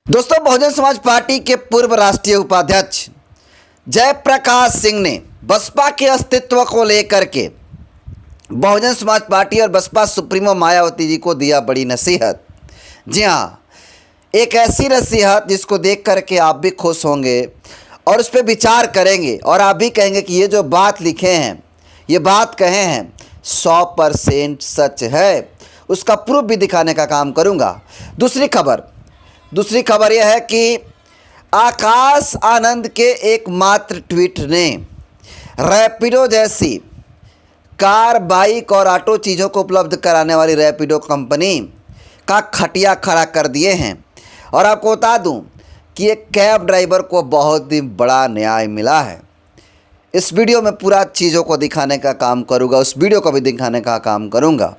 दोस्तों, बहुजन समाज पार्टी के पूर्व राष्ट्रीय उपाध्यक्ष जयप्रकाश सिंह ने बसपा के अस्तित्व को लेकर के बहुजन समाज पार्टी और बसपा सुप्रीमो मायावती जी को दिया बड़ी नसीहत। जी हाँ, एक ऐसी नसीहत जिसको देख करके आप भी खुश होंगे और उस पर विचार करेंगे और आप भी कहेंगे कि ये जो बात लिखे हैं, ये बात कहे हैं 100% सच है। उसका प्रूफ भी दिखाने का काम करूँगा। दूसरी खबर यह है कि आकाश आनंद के एकमात्र ट्वीट ने रैपिडो जैसी कार, बाइक और ऑटो चीज़ों को उपलब्ध कराने वाली रैपिडो कंपनी का खटिया खड़ा कर दिए हैं। और आपको बता दूं कि एक कैब ड्राइवर को बहुत ही बड़ा न्याय मिला है। इस वीडियो में पूरा चीज़ों को दिखाने का काम करूँगा, उस वीडियो को भी दिखाने का काम करूँगा।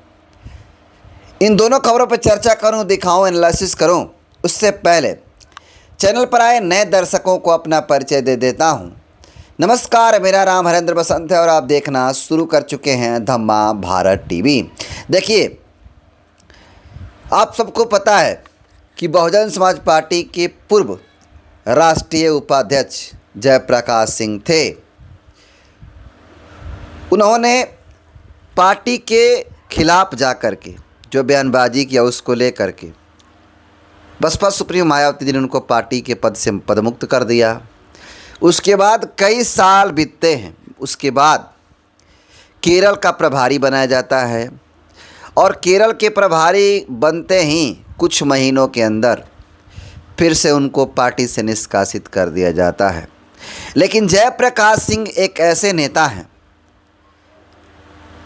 इन दोनों खबरों पर चर्चा करूँ, दिखाऊँ, एनालिसिस करूँ। उससे पहले चैनल पर आए नए दर्शकों को अपना परिचय दे देता हूँ। नमस्कार, मेरा नाम हरेंद्र बसंत है और आप देखना शुरू कर चुके हैं धम्मा भारत टीवी। देखिए, आप सबको पता है कि बहुजन समाज पार्टी के पूर्व राष्ट्रीय उपाध्यक्ष जयप्रकाश सिंह थे। उन्होंने पार्टी के खिलाफ जाकर के जो बयानबाजी किया, उसको लेकर के बसपा सुप्रीमो मायावती जी ने उनको पार्टी के पद से पदमुक्त कर दिया। उसके बाद कई साल बीतते हैं। उसके बाद केरल का प्रभारी बनाया जाता है और केरल के प्रभारी बनते ही कुछ महीनों के अंदर फिर से उनको पार्टी से निष्कासित कर दिया जाता है। लेकिन जयप्रकाश सिंह एक ऐसे नेता हैं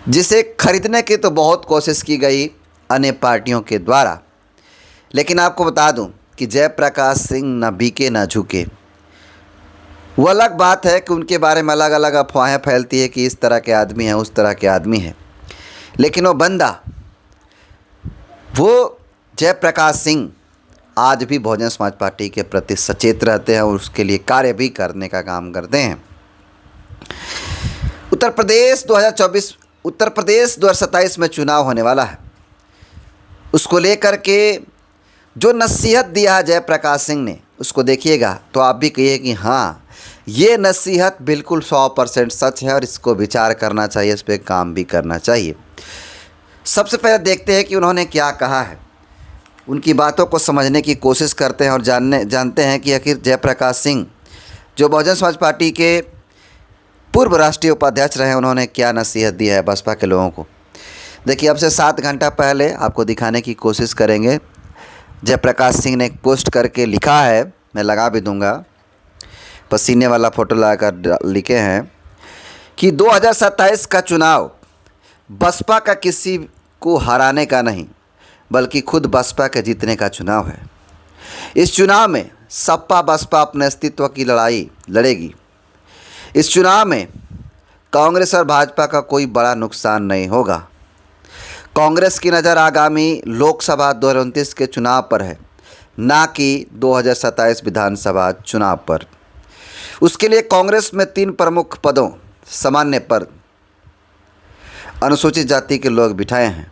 जिसे खरीदने की तो बहुत कोशिश की गई अन्य पार्टियों के द्वारा, लेकिन आपको बता दूं कि जयप्रकाश सिंह न बिके न झुके। वो अलग बात है कि उनके बारे में अलग अलग अफवाहें फैलती है कि इस तरह के आदमी हैं, उस तरह के आदमी हैं, लेकिन वो बंदा, वो जयप्रकाश सिंह आज भी बहुजन समाज पार्टी के प्रति सचेत रहते हैं और उसके लिए कार्य भी करने का काम करते हैं। उत्तर प्रदेश 2027 में चुनाव होने वाला है। उसको लेकर के जो नसीहत दिया है जयप्रकाश सिंह ने, उसको देखिएगा तो आप भी कहिए कि हाँ, ये नसीहत बिल्कुल 100% सच है और इसको विचार करना चाहिए, इस पर काम भी करना चाहिए। सबसे पहले देखते हैं कि उन्होंने क्या कहा है। उनकी बातों को समझने की कोशिश करते हैं और जानते हैं कि आखिर जयप्रकाश सिंह जो बहुजन समाज पार्टी के पूर्व राष्ट्रीय उपाध्यक्ष रहे, उन्होंने क्या नसीहत दी है बसपा के लोगों को। देखिए, अब से 7 घंटा पहले आपको दिखाने की कोशिश करेंगे। जयप्रकाश सिंह ने एक पोस्ट करके लिखा है, मैं लगा भी दूंगा, पसीने वाला फ़ोटो लगाकर लिखे हैं कि 2027 का चुनाव बसपा का किसी को हराने का नहीं, बल्कि खुद बसपा के जीतने का चुनाव है। इस चुनाव में सपा बसपा अपने अस्तित्व की लड़ाई लड़ेगी। इस चुनाव में कांग्रेस और भाजपा का कोई बड़ा नुकसान नहीं होगा। कांग्रेस की नज़र आगामी लोकसभा 2029 के चुनाव पर है, ना कि 2027 विधानसभा चुनाव पर। उसके लिए कांग्रेस में 3 प्रमुख पदों, सामान्य पद, अनुसूचित जाति के लोग बिठाए हैं।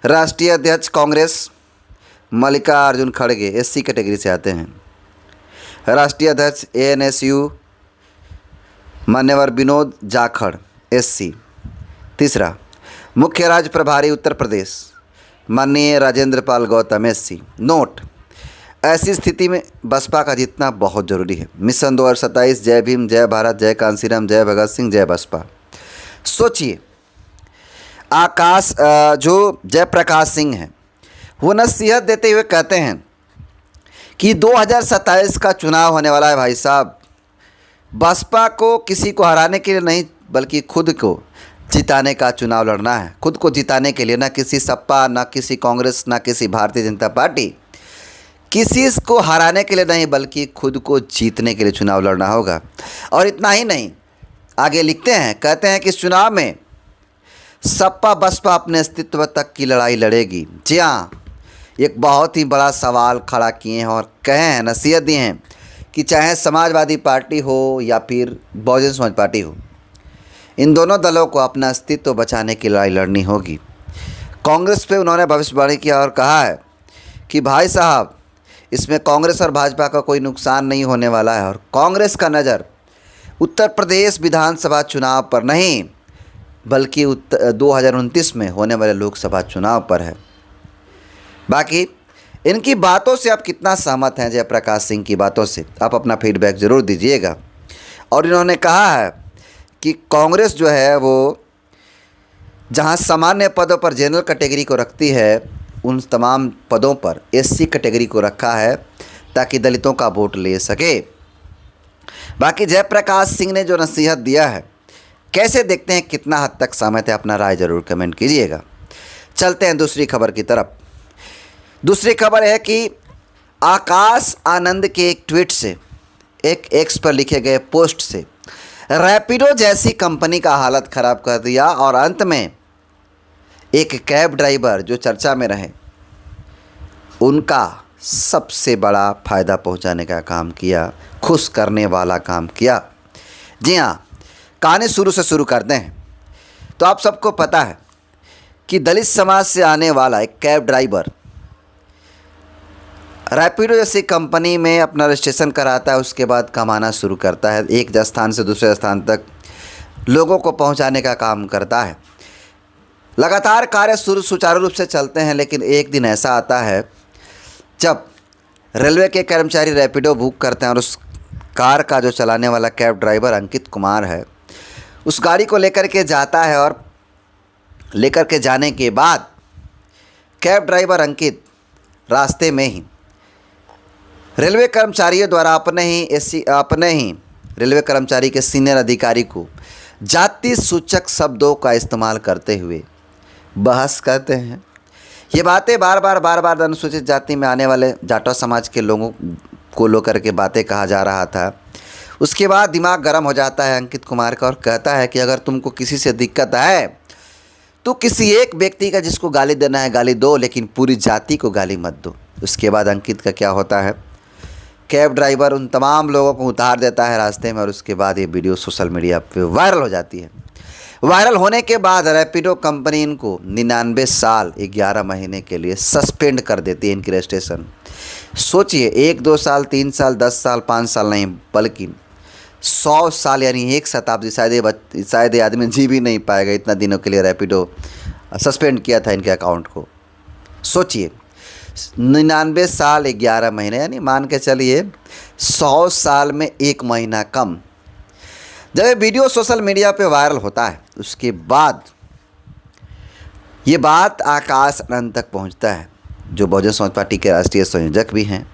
राष्ट्रीय अध्यक्ष कांग्रेस मल्लिकार्जुन खड़गे SC कैटेगरी से आते हैं। राष्ट्रीय अध्यक्ष ANSU मान्यवर विनोद जाखड़ SC। तीसरा, मुख्य राज्य प्रभारी उत्तर प्रदेश माननीय राजेंद्र पाल गौतम SC। नोट, ऐसी स्थिति में बसपा का जीतना बहुत ज़रूरी है। मिशन 2027, जय भीम, जय भारत, जय कांसीराम, जय भगत सिंह, जय बसपा। सोचिए, जो जयप्रकाश सिंह हैं, वो नसीहत देते हुए कहते हैं कि 2027 का चुनाव होने वाला है भाई साहब। बसपा को किसी को हराने के लिए नहीं, बल्कि खुद को जिताने का चुनाव लड़ना है। खुद को जिताने के लिए, ना किसी सपा, ना किसी कांग्रेस, ना किसी भारतीय जनता पार्टी, किसी को हराने के लिए नहीं, बल्कि खुद को जीतने के लिए चुनाव लड़ना होगा। और इतना ही नहीं, आगे लिखते हैं, कहते हैं कि इस चुनाव में सपा बसपा अपने अस्तित्व तक की लड़ाई लड़ेगी। जी हाँ, एक बहुत ही बड़ा सवाल खड़ा किए हैं और कहे हैं, नसीहत दी हैं कि चाहे समाजवादी पार्टी हो या फिर बहुजन समाज पार्टी हो, इन दोनों दलों को अपना अस्तित्व बचाने की लड़ाई लड़नी होगी। कांग्रेस पे उन्होंने भविष्यवाणी किया और कहा है कि भाई साहब, इसमें कांग्रेस और भाजपा का कोई नुकसान नहीं होने वाला है और कांग्रेस का नज़र उत्तर प्रदेश विधानसभा चुनाव पर नहीं बल्कि 2029 में होने वाले लोकसभा चुनाव पर है। बाकी इनकी बातों से आप कितना सहमत हैं? जयप्रकाश सिंह की बातों से आप अपना फीडबैक ज़रूर दीजिएगा। और इन्होंने कहा है कि कांग्रेस जो है वो जहां सामान्य पदों पर जनरल कैटेगरी को रखती है उन तमाम पदों पर एससी कैटेगरी को रखा है ताकि दलितों का वोट ले सके। बाकी जयप्रकाश सिंह ने जो नसीहत दिया है कैसे देखते हैं, कितना हद तक सहमत है, अपना राय ज़रूर कमेंट कीजिएगा। चलते हैं दूसरी खबर की तरफ। दूसरी खबर है कि आकाश आनंद के एक ट्वीट से, एक एक्स पर लिखे गए पोस्ट से रैपिडो जैसी कंपनी का हालत ख़राब कर दिया और अंत में एक कैब ड्राइवर जो चर्चा में रहे उनका सबसे बड़ा फ़ायदा पहुंचाने का काम किया, खुश करने वाला काम किया। जी हाँ, कहानी शुरू से शुरू करते हैं। तो आप सबको पता है कि दलित समाज से आने वाला एक कैब ड्राइवर रैपिडो जैसी कंपनी में अपना रजिस्ट्रेशन कराता है, उसके बाद कमाना शुरू करता है, एक स्थान से दूसरे स्थान तक लोगों को पहुंचाने का काम करता है। लगातार कार्य सुचारू रूप से चलते हैं, लेकिन एक दिन ऐसा आता है जब रेलवे के कर्मचारी रैपिडो बुक करते हैं और उस कार का जो चलाने वाला कैब ड्राइवर अंकित कुमार है उस गाड़ी को लेकर के जाता है और लेकर के जाने के बाद कैब ड्राइवर अंकित रास्ते में ही रेलवे कर्मचारियों द्वारा अपने ही रेलवे कर्मचारी के सीनियर अधिकारी को जाति सूचक शब्दों का इस्तेमाल करते हुए बहस करते हैं। ये बातें बार बार अनुसूचित जाति में आने वाले जाटो समाज के लोगों को लेकर के बातें कहा जा रहा था। उसके बाद दिमाग गर्म हो जाता है अंकित कुमार का और कहता है कि अगर तुमको किसी से दिक्कत है तो किसी एक व्यक्ति का जिसको गाली देना है गाली दो, लेकिन पूरी जाति को गाली मत दो। उसके बाद अंकित का क्या होता है, कैब ड्राइवर उन तमाम लोगों को उतार देता है रास्ते में और उसके बाद ये वीडियो सोशल मीडिया पे वायरल हो जाती है। वायरल होने के बाद रैपिडो कंपनी इनको 99 साल 11 महीने के लिए सस्पेंड कर देती है इनकी रजिस्ट्रेशन। सोचिए, 1 2 साल 3 साल 10 साल 5 साल नहीं बल्कि 100 साल यानी 1 शताब्दी शायद ये आदमी जी भी नहीं पाएगा, इतना दिनों के लिए रैपिडो सस्पेंड किया था इनके अकाउंट को। सोचिए, 99 साल 11 महीने यानी मान के चलिए 100 साल में 1 महीना कम। जब ये वीडियो सोशल मीडिया पे वायरल होता है उसके बाद ये बात आकाश आनंद तक पहुंचता है जो बहुजन समाज पार्टी के राष्ट्रीय संयोजक भी हैं।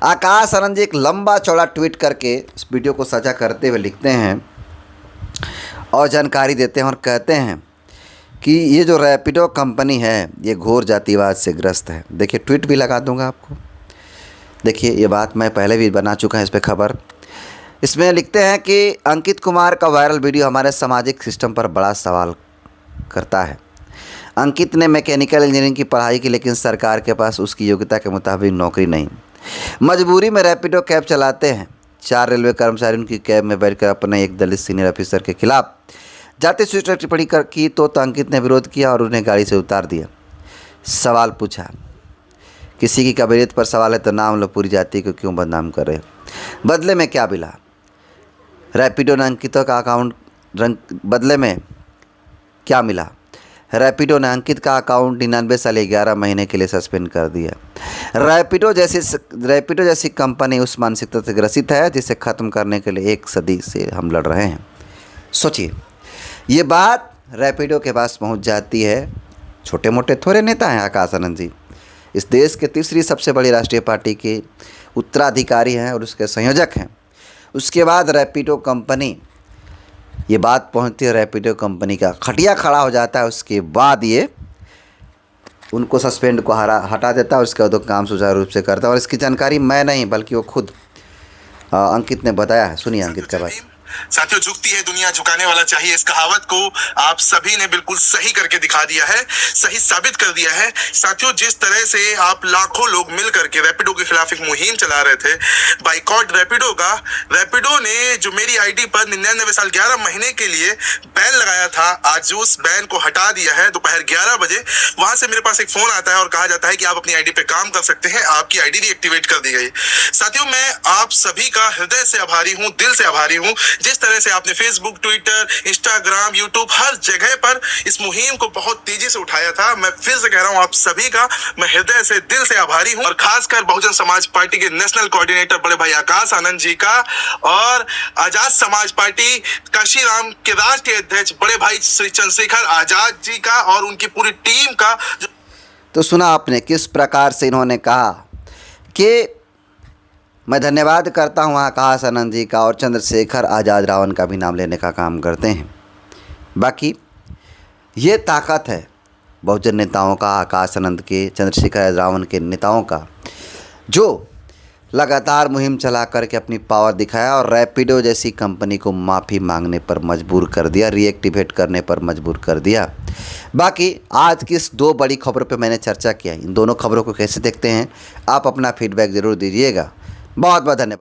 आकाश आनंद जी एक लंबा चौड़ा ट्वीट करके इस वीडियो को साझा करते हुए लिखते हैं और जानकारी देते हैं और कहते हैं कि ये जो रैपिडो कंपनी है ये घोर जातिवाद से ग्रस्त है। देखिए, ट्वीट भी लगा दूंगा आपको। देखिए, ये बात मैं पहले भी बना चुका है इस पर खबर। इसमें लिखते हैं कि अंकित कुमार का वायरल वीडियो हमारे सामाजिक सिस्टम पर बड़ा सवाल करता है। अंकित ने मैकेनिकल इंजीनियरिंग की पढ़ाई की, लेकिन सरकार के पास उसकी योग्यता के मुताबिक नौकरी नहीं। मजबूरी में रैपिडो कैब चलाते हैं। 4 रेलवे कर्मचारी उनकी कैब में बैठकर अपने एक दलित सीनियर ऑफिसर के खिलाफ जाति सूचक टिप्पणी की तो अंकित ने विरोध किया और उन्हें गाड़ी से उतार दिया। सवाल पूछा, किसी की काबिलियत पर सवाल है तो नाम लो, पूरी जाति को क्यों बदनाम कर रहे हो? बदले में क्या मिला? रैपिडो ने अंकितों का बदले में क्या मिला? रैपिडो ने अंकित का अकाउंट 99 साल 11 महीने के लिए सस्पेंड कर दिया। रैपिडो जैसी कंपनी उस मानसिकता से ग्रसित है जिसे ख़त्म करने के लिए 1 सदी से हम लड़ रहे हैं। सोचिए, ये बात रैपिडो के पास पहुंच जाती है। छोटे मोटे थोड़े नेता हैं आकाश आनंद जी, इस देश के तीसरी सबसे बड़ी राष्ट्रीय पार्टी के उत्तराधिकारी हैं और उसके संयोजक हैं। उसके बाद रैपिडो कंपनी ये बात पहुंचती है, रैपिडो कंपनी का खटिया खड़ा हो जाता है। उसके बाद ये उनको सस्पेंड को हटा देता है और उसके बाद काम सुचारू रूप से करता है। और इसकी जानकारी मैं नहीं बल्कि वो खुद अंकित ने बताया है। सुनिए अंकित का बात। साथियों, झुकती है दुनिया, झुकाने वाला चाहिए, इस कहावत को आप सभी ने बिल्कुल सही करके दिखा दिया है, सही साबित कर दिया है। साथियों, जिस तरह से आप लाखों लोग मिल करके रैपिडो के खिलाफ एक मुहिम चला रहे थे, बाइकॉट रैपिडो का, रैपिडो ने जो मेरी आईडी पर 99 साल 11 महीने के लिए बैन लगाया था, आज उस बैन को हटा दिया है। दोपहर 11 बजे वहां से मेरे पास एक फोन आता है और कहा जाता है कि आप अपनी आईडी पे काम कर सकते हैं, आपकी आईडी डीएक्टिवेट कर दी गई। साथियों, मैं आप सभी का हृदय से आभारी हूं, दिल से आभारी हूं। जिस तरह से आपने फेसबुक, ट्विटर, इंस्टाग्राम, यूट्यूब हर जगह पर इस मुहिम को बहुत तेजी से उठाया था, मैं फिर से कह रहा हूं आप सभी का मैं हृदय से, दिल से आभारी हूं। और खासकर बहुजन समाज पार्टी के नेशनल कोऑर्डिनेटर बड़े भाई आकाश आनंद जी का और आजाद समाज पार्टी काशीराम के राष्ट्रीय अध्यक्ष बड़े भाई श्री चंद्रशेखर आजाद जी का और उनकी पूरी टीम का। तो सुना आपने किस प्रकार से इन्होंने कहा कि मैं धन्यवाद करता हूँ आकाश आनंद जी का और चंद्रशेखर आज़ाद रावण का भी नाम लेने का काम करते हैं। बाकी ये ताकत है बहुजन नेताओं का, आकाश आनंद के, चंद्रशेखर आज़ाद रावण के नेताओं का, जो लगातार मुहिम चला करके अपनी पावर दिखाया और रैपिडो जैसी कंपनी को माफ़ी मांगने पर मजबूर कर दिया, रीएक्टिवेट करने पर मजबूर कर दिया। बाकी आज की इस 2 बड़ी खबरों पे मैंने चर्चा किया। इन दोनों खबरों को कैसे देखते हैं आप अपना फीडबैक ज़रूर दीजिएगा। बहुत बहुत धन्यवाद।